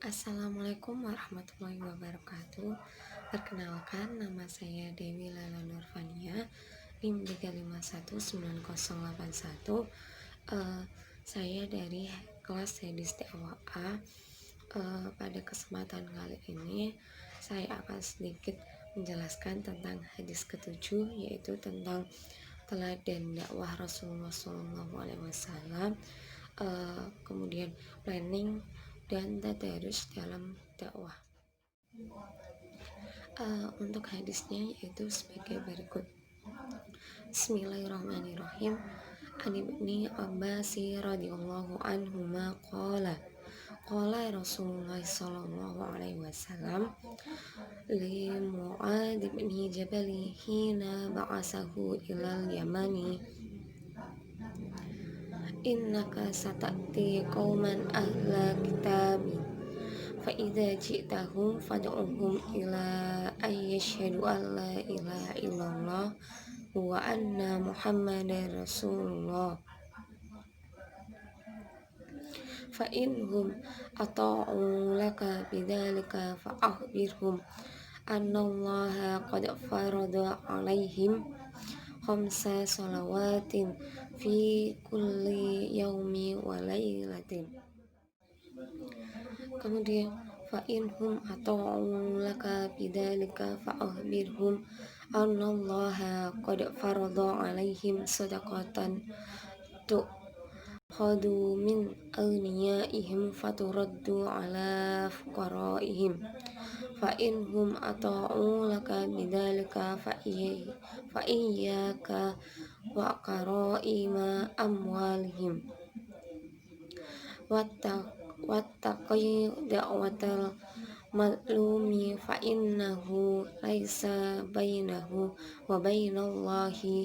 Assalamualaikum warahmatullahi wabarakatuh. Perkenalkan, nama saya Dewi Lala Nurfania, NIM 3519081. Saya dari kelas Hadis Dakwah A. Pada kesempatan kali ini saya akan sedikit menjelaskan tentang hadis ketujuh, yaitu tentang teladan dakwah Rasulullah SAW, kemudian planning dan tadarus dalam dakwah. Untuk hadisnya yaitu sebagai berikut. Bismillahirrahmanirrahim. An Ibni Abbas radhiyallahu anhuma qala Rasulullah sallallahu alaihi wasallam li Mu'adz bin Jabal hina ba'asahu ilal Yamani, innaka sata'ti qauman ahla kitabin fa idza ji'tahum fad'uhum ila ay yashhadu an la ilaha illallah wa anna muhammadar rasulullah, fa inhum ata'u laka bidzalika fa akhbirhum annallaha qad farada alaihim khamsa salawatin fi kulli yaumi wa lailatin. Kemudian fa inhum ata'u laka bidzalika fa akhbirhum annallaha qad farada alaihim sadaqatan tu'khadu min aghniyaihim faturaddu ala fuqaraihim. Fa inhum ata'u laka bidzalika fa iyyaka wa qaraima amwalihim wattaqi da'watal mazlumi fa innahu laisa bainahu wa bainallahi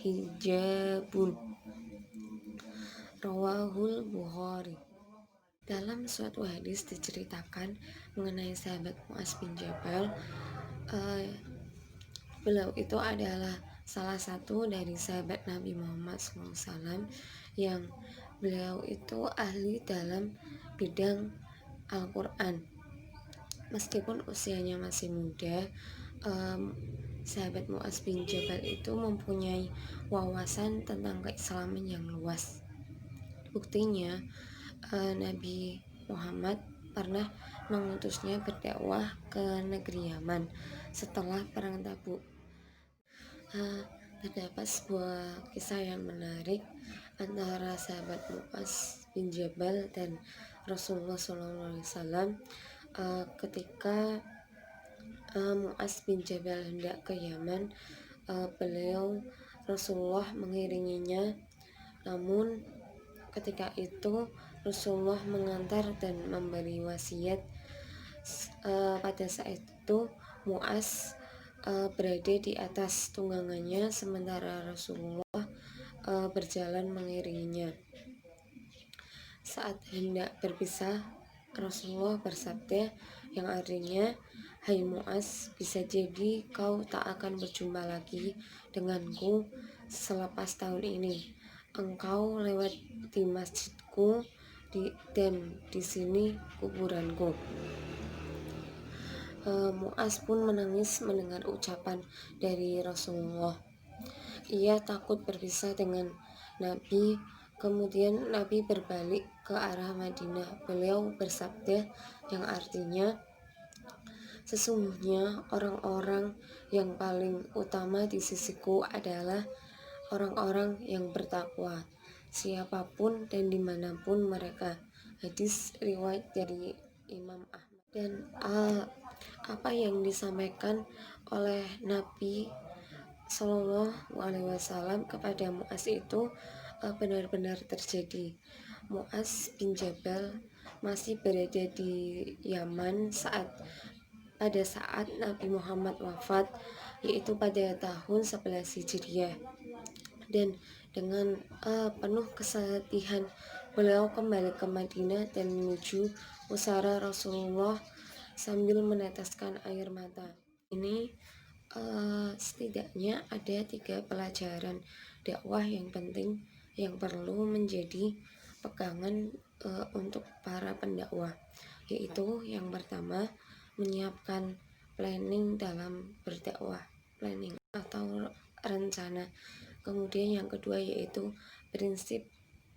hijabun. Rawahul Bukhari. Dalam suatu hadis diceritakan mengenai sahabat Mu'adz bin Jabal. Beliau itu adalah salah satu dari sahabat Nabi Muhammad SAW yang beliau itu ahli dalam bidang Al-Quran. Meskipun usianya masih muda, sahabat Mu'adz bin Jabal itu mempunyai wawasan tentang keislaman yang luas. Buktinya, Nabi Muhammad pernah mengutusnya berdakwah ke negeri Yaman setelah perang Tabuk. Terdapat sebuah kisah yang menarik antara sahabat Mu'adz bin Jabal dan Rasulullah SAW. Ketika Mu'adz bin Jabal hendak ke Yaman, Rasulullah mengiringinya. Namun ketika itu Rasulullah mengantar dan memberi wasiat. Pada saat itu Mu'adz berada di atas tunggangannya sementara Rasulullah berjalan mengiringinya. Saat hendak berpisah, Rasulullah bersabda yang artinya, "Hai Mu'adz, bisa jadi kau tak akan berjumpa lagi denganku selepas tahun ini. Engkau lewat di masjidku dan di sini kuburanku." Mu'adz pun menangis mendengar ucapan dari Rasulullah. Ia takut berpisah dengan Nabi. Kemudian Nabi berbalik ke arah Madinah. Beliau bersabda yang artinya, "Sesungguhnya orang-orang yang paling utama di sisiku adalah orang-orang yang bertakwa, siapapun dan dimanapun mereka." Hadis riwayat dari Imam Ahmad. Dan apa yang disampaikan oleh Nabi Shallallahu Alaihi Wasallam kepada Mu'adz itu benar-benar terjadi. Mu'adz bin Jabal masih berada di Yaman pada saat Nabi Muhammad wafat, yaitu pada tahun 11 Hijriah. Dan dengan penuh kesedihan beliau kembali ke Madinah dan menuju pusara Rasulullah sambil meneteskan air mata. Ini setidaknya ada 3 pelajaran dakwah yang penting yang perlu menjadi pegangan untuk para pendakwah, yaitu yang pertama menyiapkan planning dalam berdakwah, planning atau rencana. Kemudian yang kedua yaitu prinsip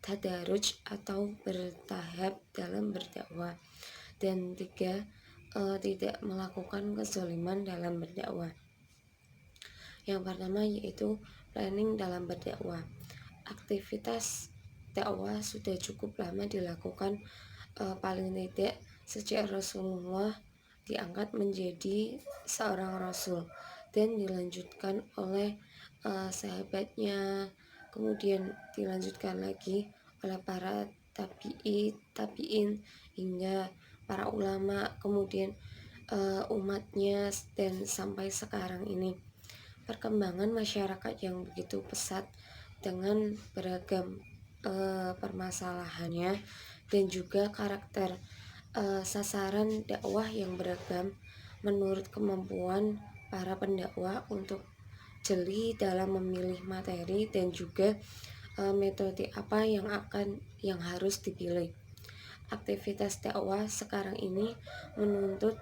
tadaruj atau bertahap dalam berdakwah. Dan tiga, tidak melakukan kezaliman dalam berdakwah. Yang pertama yaitu planning dalam berdakwah. Aktivitas dakwah sudah cukup lama dilakukan, paling tidak sejak Rasulullah diangkat menjadi seorang rasul dan dilanjutkan oleh sahabatnya, kemudian dilanjutkan lagi oleh para tabiin hingga para ulama, kemudian umatnya, dan sampai sekarang ini. Perkembangan masyarakat yang begitu pesat dengan beragam permasalahannya dan juga karakter sasaran dakwah yang beragam, menurut kemampuan para pendakwah untuk jeli dalam memilih materi dan juga metode apa yang harus dipilih. Aktivitas dakwah sekarang ini menuntut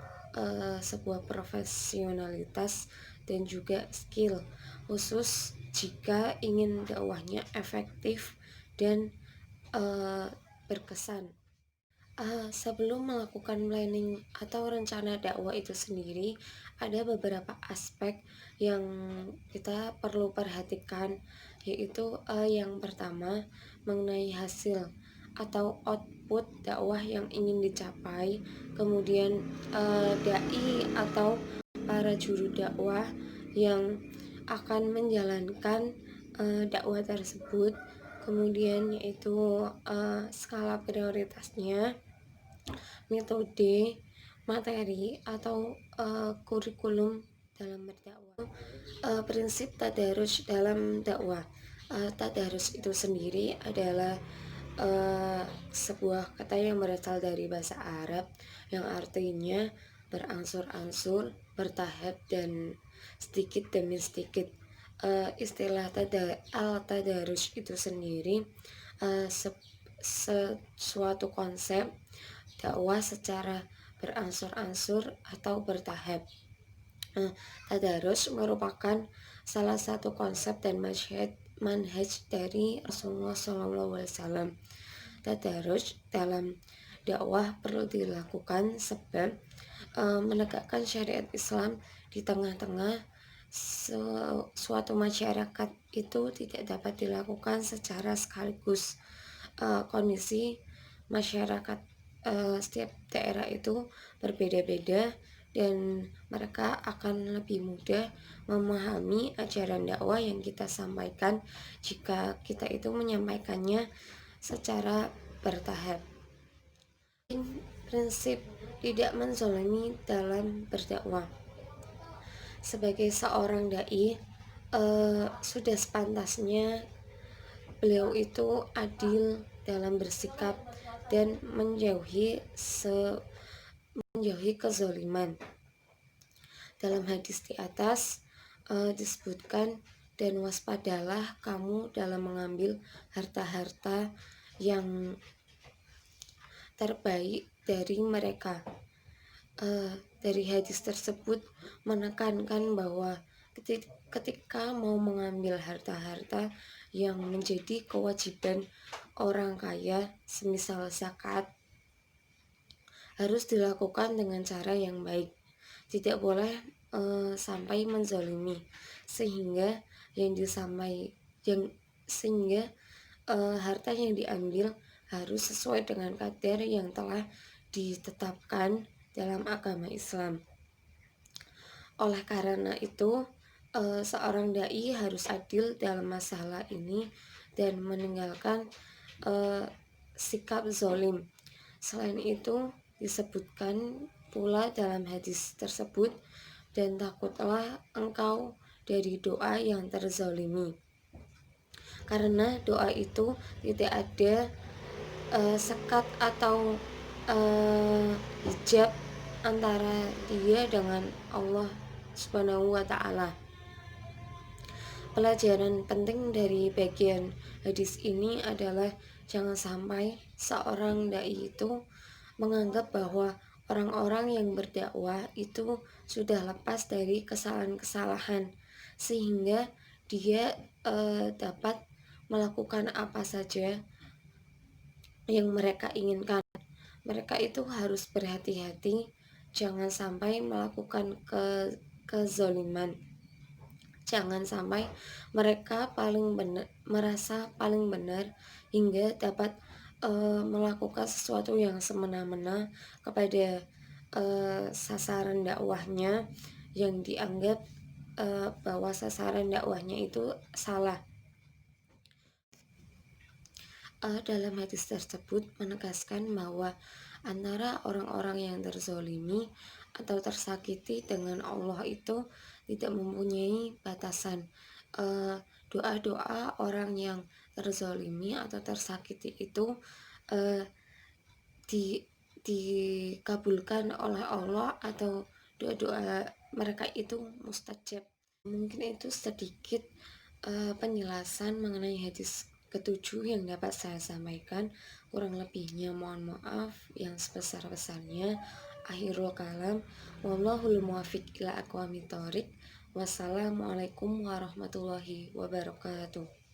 sebuah profesionalitas dan juga skill khusus jika ingin dakwahnya efektif dan berkesan. Sebelum melakukan planning atau rencana dakwah itu sendiri, ada beberapa aspek yang kita perlu perhatikan, yaitu yang pertama mengenai hasil atau output dakwah yang ingin dicapai, kemudian dai atau para juru dakwah yang akan menjalankan dakwah tersebut, kemudian yaitu skala prioritasnya, metode, materi atau kurikulum dalam berdakwah. Prinsip tadarus dalam dakwah. Tadarus itu sendiri adalah sebuah kata yang berasal dari bahasa Arab yang artinya berangsur-angsur, bertahap, dan sedikit demi sedikit. Istilah al-tadarus itu sendiri suatu konsep dakwah secara berangsur-angsur atau bertahap. Tadarus merupakan salah satu konsep dan manhaj dari Rasulullah SAW. Tadarus dalam dakwah perlu dilakukan sebab menegakkan syariat Islam di tengah-tengah suatu masyarakat itu tidak dapat dilakukan secara sekaligus. Kondisi masyarakat setiap daerah itu berbeda-beda dan mereka akan lebih mudah memahami ajaran dakwah yang kita sampaikan jika kita itu menyampaikannya secara bertahap. Prinsip tidak menzalimi dalam berdakwah. Sebagai seorang dai, sudah sepantasnya beliau itu adil dalam bersikap dan menjauhi kezaliman. Dalam hadis di atas disebutkan, dan waspadalah kamu dalam mengambil harta-harta yang terbaik dari mereka. Dari hadis tersebut menekankan bahwa ketika mau mengambil harta-harta yang menjadi kewajiban orang kaya, semisal zakat, harus dilakukan dengan cara yang baik, tidak boleh sampai menzalimi, sehingga harta yang diambil harus sesuai dengan kadar yang telah ditetapkan dalam agama Islam. Oleh karena itu, seorang dai harus adil dalam masalah ini dan meninggalkan sikap zalim. Selain itu, disebutkan pula dalam hadis tersebut, dan takutlah engkau dari doa yang terzalimi, karena doa itu tidak ada sekat atau hijab antara dia dengan Allah Subhanahu wa Ta'ala. Pelajaran penting dari bagian hadis ini adalah Jangan sampai seorang dai itu menganggap bahwa orang-orang yang berdakwah itu sudah lepas dari kesalahan-kesalahan sehingga dia dapat melakukan apa saja yang mereka inginkan. Mereka itu harus berhati-hati, jangan sampai melakukan kezoliman. Jangan sampai mereka merasa paling benar hingga dapat melakukan sesuatu yang semena-mena kepada sasaran dakwahnya yang dianggap bahwa sasaran dakwahnya itu salah. Dalam hadis tersebut menegaskan bahwa antara orang-orang yang terzolimi atau tersakiti dengan Allah itu tidak mempunyai batasan. Doa-doa orang yang terzolimi atau tersakiti itu uh, di, dikabulkan oleh Allah atau doa-doa mereka itu mustajab. Mungkin itu sedikit penjelasan mengenai hadis ketujuh yang dapat saya sampaikan. Kurang lebihnya mohon maaf yang sebesar-besarnya. Akhirul kalam, wallahul muwaffiq ila aqwamit thoriq. Wassalamualaikum warahmatullahi wabarakatuh.